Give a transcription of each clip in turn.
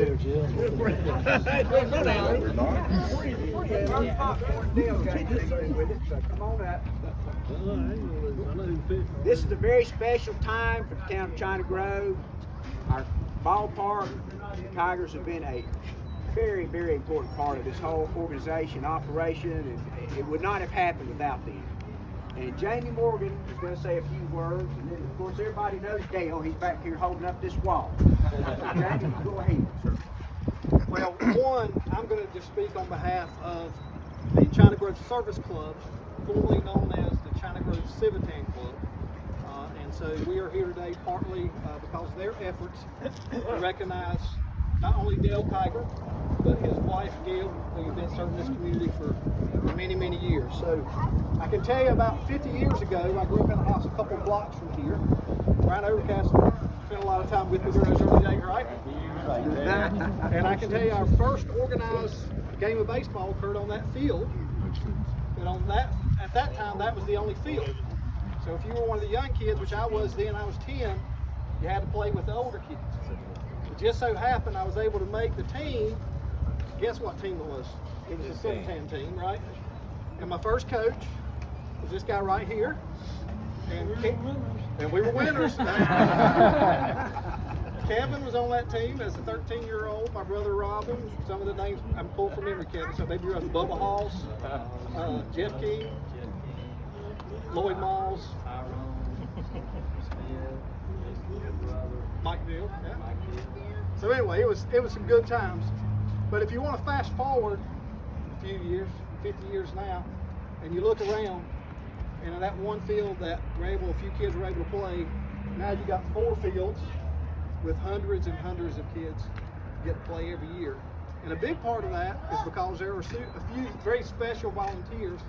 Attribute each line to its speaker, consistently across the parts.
Speaker 1: there, Jill.
Speaker 2: Come on up. This is a very special time for the town of China Grove. Our ballpark, Keigers have been a very, very important part of this whole organization, operation, and it would not have happened without them. And Jamie Morgan is going to say a few words, and then of course everybody knows Gayle. He's back here holding up this wall. Jamie, go ahead, sir.
Speaker 3: Well, one, I'm going to just speak on behalf of the China Grove Service Club, formerly known as the China Grove Civitan Club. And so we are here today partly because of their efforts to recognize not only Dale Keiger, but his wife Gayle, who has been serving this community for many, many years. So I can tell you about 50 years ago, I grew up in a house a couple blocks from here. Brian Overcastle spent a lot of time with me during those early days, right? And I can tell you our first organized game of baseball occurred on that field. And at that time, that was the only field. So if you were one of the young kids, which I was then, I was 10, you had to play with the older kids. It just so happened I was able to make the team. Guess what team it was? It was the Civitan team, right? And my first coach was this guy right here. And we were winners. Kevin was on that team as a 13-year-old. My brother Robin. Some of the names I'm pulling from memory, Kevin. So maybe you're Bubba Halls, Jeff King, Lloyd Malls, Mike Bill. Yeah. So anyway, it was some good times. But if you want to fast forward a few years, 50 years now, and you look around, and in that one field that a few kids were able to play, now you got 4 fields with hundreds and hundreds of kids get to play every year. And a big part of that is because there are a few very special volunteers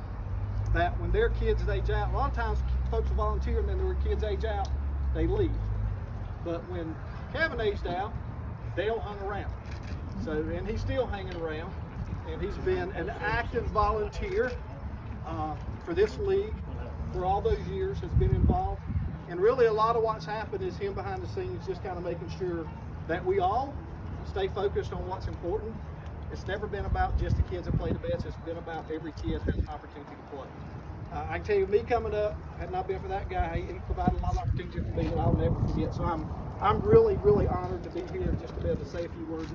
Speaker 3: that when their kids age out, a lot of times folks will volunteer and then their kids age out, they leave. But when Kevin aged out, Dale hung around. So, and he's still hanging around, and he's been an active volunteer for this league for all those years, has been involved. And really a lot of what's happened is him behind the scenes just kind of making sure that we all stay focused on what's important. It's never been about just the kids that play the best, it's been about every kid has an opportunity to play. I can tell you, me coming up, had not been for that guy, he provided a lot of opportunity for me that I'll never forget. So I'm really, really honored to be here just to be able to say a few words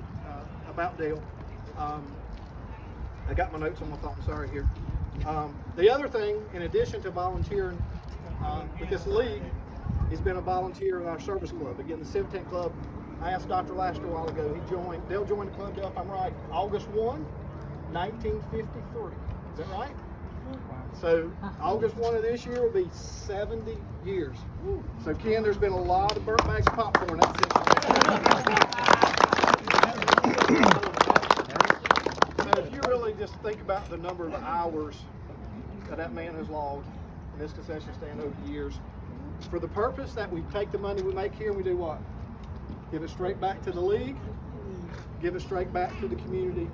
Speaker 3: about Dale. I got my notes on my phone, sorry here. The other thing, in addition to volunteering with this league, he's been a volunteer in our service club. Again, the Civitan Club, I asked Dr. Laster a while ago, Dale joined the club, Dale, if I'm right, August 1, 1953. Is that right? So August 1 of this year will be 70 years. So Ken, there's been a lot of burnt bags of popcorn. That's it. So if you really just think about the number of hours that man has logged in this concession stand over the years, for the purpose that we take the money we make here and we do what? Give it straight back to the league, give it straight back to the community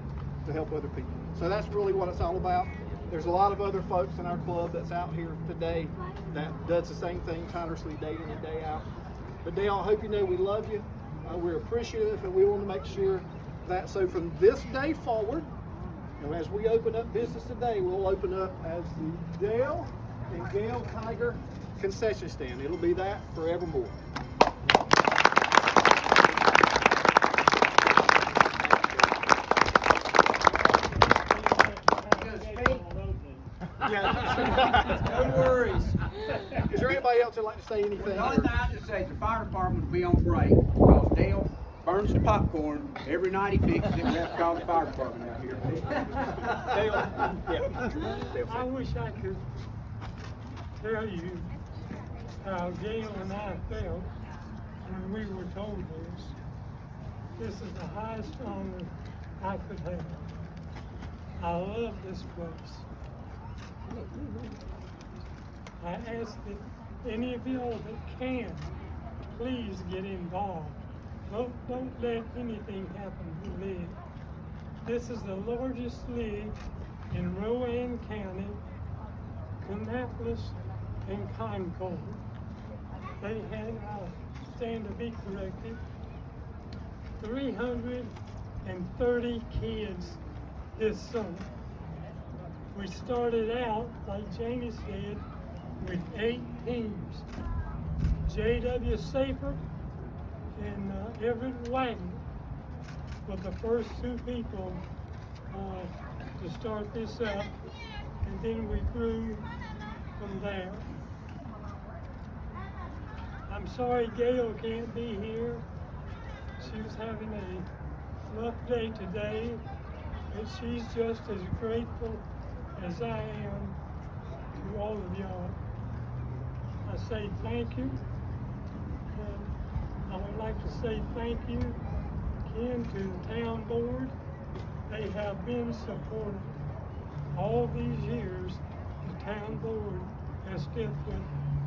Speaker 3: to help other people. So that's really what it's all about. There's a lot of other folks in our club that's out here today that does the same thing tirelessly day in and day out. But Dale, I hope you know we love you. We're appreciative, and we want to make sure that so from this day forward, and as we open up business today, we'll open up as the Dale and Gayle Keiger concession stand. It'll be that forevermore. Yeah. No worries. Is there anybody else that'd like to say anything?
Speaker 2: The only thing I just say is the fire department will be on break because Dale burns the popcorn every night he fixes it. We have to call the fire department out here.
Speaker 3: Dale, yeah.
Speaker 4: I wish I could tell you how Gayle and I felt when we were told this. This is the highest honor I could have. I love this place. I ask that any of y'all that can, please get involved. Don't let anything happen to the league. This is the largest league in Rowan County, Kannapolis, and Concord. They had, stand to be corrected, 300 and 30 kids this summer. We started out, like Janie said, with 8 teams. J.W. Safer and Everett Wagner were the first 2 people to start this up, and then we grew from there. I'm sorry Gayle can't be here. She was having a rough day today, but she's just as grateful as I am to all of y'all. I say thank you, and I would like to say thank you again to the town board. They have been supportive. All these years, the town board has stepped in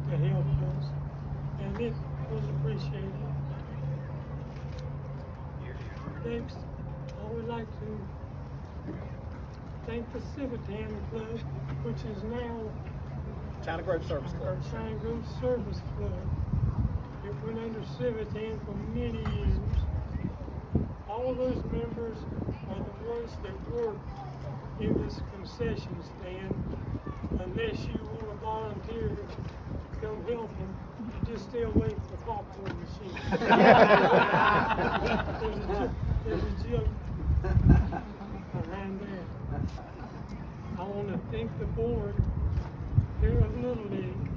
Speaker 4: to help us, and it was appreciated. Next, I would like to thank the Civitan Club, which is now
Speaker 3: China Grove Service Club.
Speaker 4: China Grove Service Club. It went under Civitan for many years. All of those members are the ones that work in this concession stand. Unless you want to volunteer to come help them, you just stay away from the popcorn machine. There's a joke behind that. I want to thank the board here at Little League.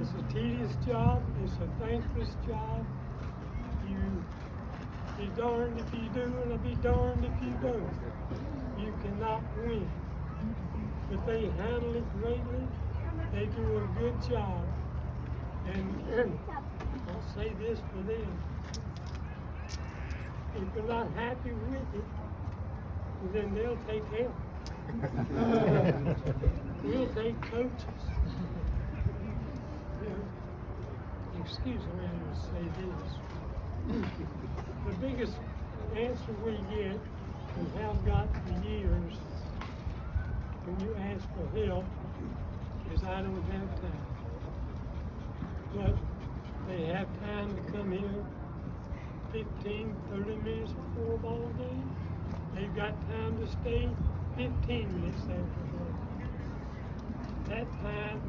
Speaker 4: It's a tedious job. It's a thankless job. You be darned if you do, and I'll be darned if you don't. You cannot win. But they handle it greatly. They do a good job. And I'll say this for them. If you're not happy with it, then they'll take help. We'll take coaches. Excuse me, I'm going to say this. The biggest answer we get and have got for years when you ask for help is I don't have time. But they have time to come here 15, 30 minutes before a ball game. They've got time to stay 15 minutes after work. That time,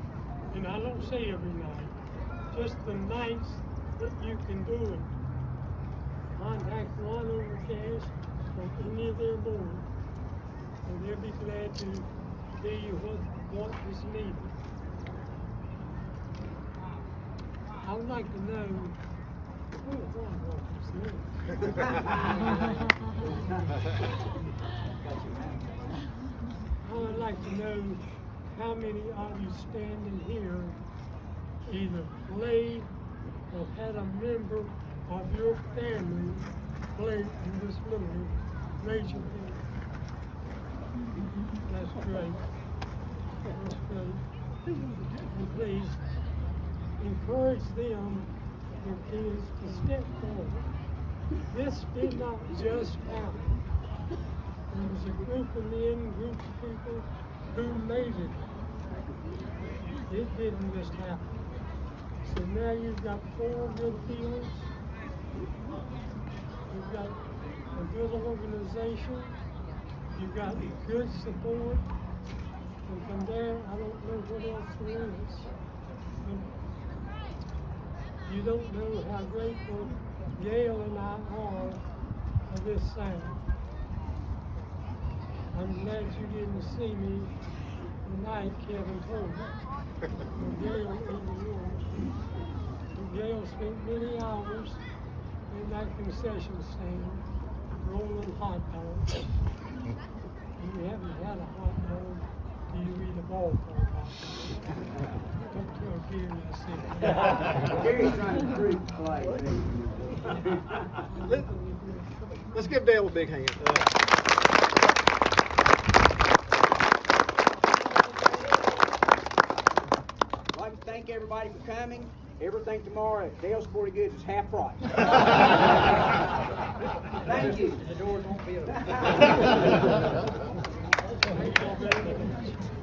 Speaker 4: and I don't say every night, just the nights that you can do it. Contact one Overcash or any of their board, and they'll be glad to tell you what is needed. I would like to know I would like to know how many of you standing here either played or had a member of your family play in this little league. Raise your hand. That's great. That's great. And please encourage them, your kids, to step forward. This did not just happen. There was a group of men, group of people who made it. It didn't just happen. So now you've got 4 good fields. You've got a good organization. You've got good support. And from there, I don't know what else there is. But you don't know how grateful Gayle and I are for this sound. I'm glad you didn't see me the night Kevin told me. Gayle even yours. Gayle spent many hours in that concession stand rolling hot dogs. You haven't had a hot dog till you eat a ballpark hot dog. Don't tell Gary I said that.
Speaker 2: Gary's trying to recruit the play.
Speaker 3: Let's give Dale a big hand.
Speaker 2: I'd like to thank everybody for coming. Everything tomorrow at Dale Sporting Goods is half price. Thank you.
Speaker 3: The doors won't be open.